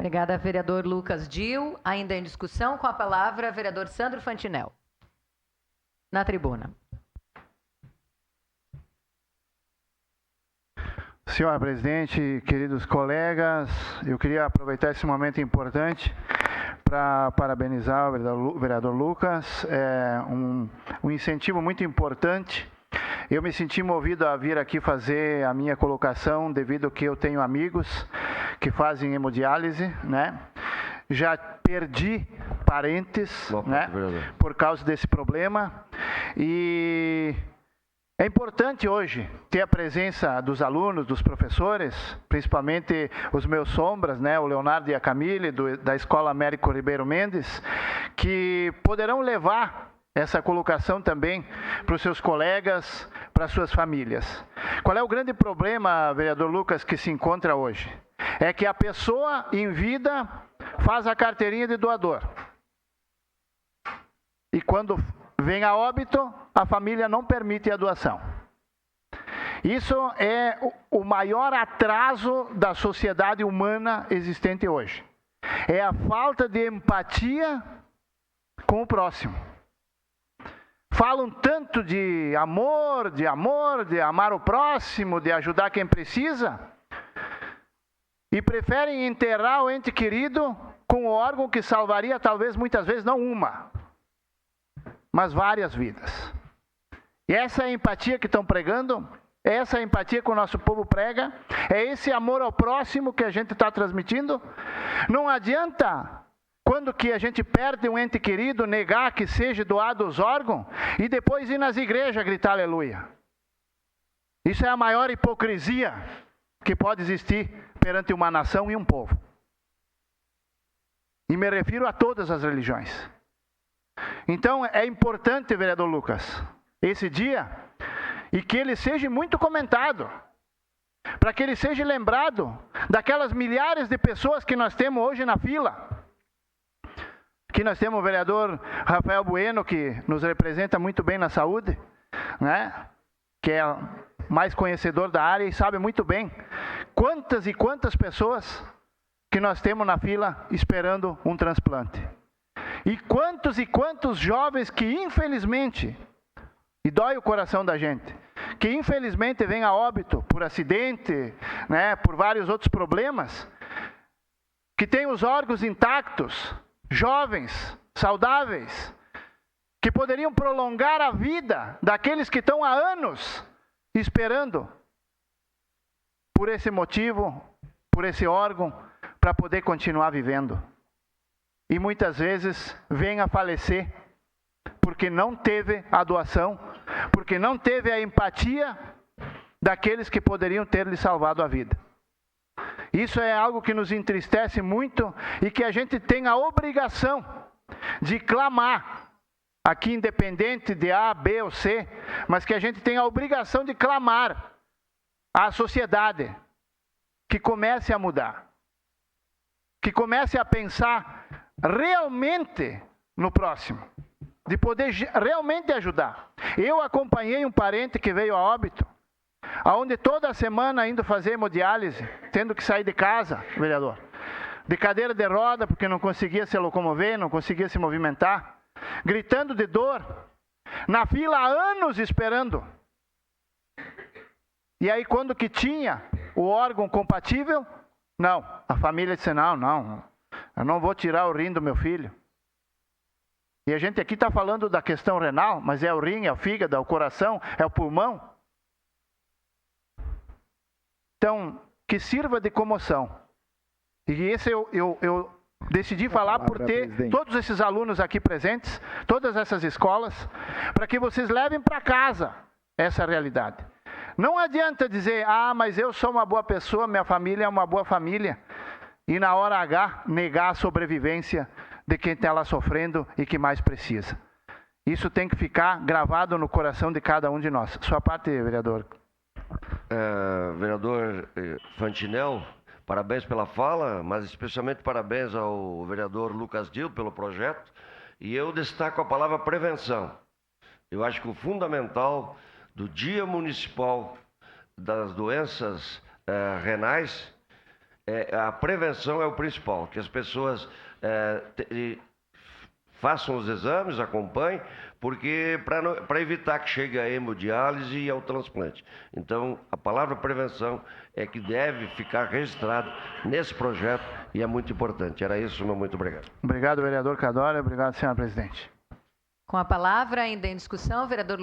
Obrigada, vereador Lucas Dil. Ainda em discussão, com a palavra, vereador Sandro Fantinel. Na tribuna. Senhora presidente, queridos colegas, eu queria aproveitar esse momento importante para parabenizar o vereador Lucas. É um incentivo muito importante. Eu me senti movido a vir aqui fazer a minha colocação devido que eu tenho amigos que fazem hemodiálise, né? Já perdi parentes, né, por causa desse problema. E é importante hoje ter a presença dos alunos, dos professores, principalmente os meus sombras, né, o Leonardo e a Camille, da Escola Américo Ribeiro Mendes, que poderão levar essa colocação também para os seus colegas, para as suas famílias. Qual é o grande problema, vereador Lucas, que se encontra hoje? É que a pessoa em vida faz a carteirinha de doador. E quando vem a óbito, a família não permite a doação. Isso é o maior atraso da sociedade humana existente hoje. É a falta de empatia com o próximo. Falam tanto de amor, de amar o próximo, de ajudar quem precisa, e preferem enterrar o ente querido com o órgão que salvaria talvez muitas vezes não uma, mas várias vidas. E essa é a empatia que estão pregando, é essa a empatia que o nosso povo prega, é esse amor ao próximo que a gente está transmitindo. Não adianta, quando que a gente perde um ente querido, negar que seja doado os órgãos e depois ir nas igrejas gritar aleluia. Isso é a maior hipocrisia que pode existir perante uma nação e um povo. E me refiro a todas as religiões. Então é importante, vereador Lucas, esse dia, e que ele seja muito comentado, para que ele seja lembrado daquelas milhares de pessoas que nós temos hoje na fila. Aqui nós temos o vereador Rafael Bueno, que nos representa muito bem na saúde, né? Que é mais conhecedor da área e sabe muito bem quantas e quantas pessoas que nós temos na fila esperando um transplante. E quantos jovens que infelizmente, e dói o coração da gente, que infelizmente vêm a óbito por acidente, né, por vários outros problemas, que têm os órgãos intactos, jovens, saudáveis, que poderiam prolongar a vida daqueles que estão há anos esperando por esse motivo, por esse órgão, para poder continuar vivendo. E muitas vezes vem a falecer porque não teve a doação, porque não teve a empatia daqueles que poderiam ter lhe salvado a vida. Isso é algo que nos entristece muito e que a gente tem a obrigação de clamar, aqui independente de A, B ou C, mas que a gente tem a obrigação de clamar à sociedade que comece a mudar, que comece a pensar realmente no próximo, de poder realmente ajudar. Eu acompanhei um parente que veio a óbito, aonde toda semana indo fazer hemodiálise, tendo que sair de casa, vereador, de cadeira de roda, porque não conseguia se locomover, não conseguia se movimentar, gritando de dor, na fila há anos esperando. E aí quando que tinha o órgão compatível, não, a família disse, não, eu não vou tirar o rim do meu filho. E a gente aqui está falando da questão renal, mas é o rim, é o fígado, é o coração, é o pulmão. Então, que sirva de comoção. E esse eu decidi falar por ter todos esses alunos aqui presentes, todas essas escolas, para que vocês levem para casa essa realidade. Não adianta dizer, mas eu sou uma boa pessoa, minha família é uma boa família, e na hora H negar a sobrevivência de quem está lá sofrendo e que mais precisa. Isso tem que ficar gravado no coração de cada um de nós. Sua parte, vereador. Vereador Fantinel, parabéns pela fala, mas especialmente parabéns ao vereador Lucas Dil pelo projeto. E eu destaco a palavra prevenção. Eu acho que o fundamental do Dia Municipal das Doenças Renais a prevenção é o principal, que as pessoas façam os exames, acompanhem, porque para evitar que chegue a hemodiálise e ao transplante. Então, a palavra prevenção é que deve ficar registrada nesse projeto e é muito importante. Era isso, meu muito obrigado. Obrigado, vereador Cadória. Obrigado, senhora presidente. Com a palavra, ainda em discussão, vereador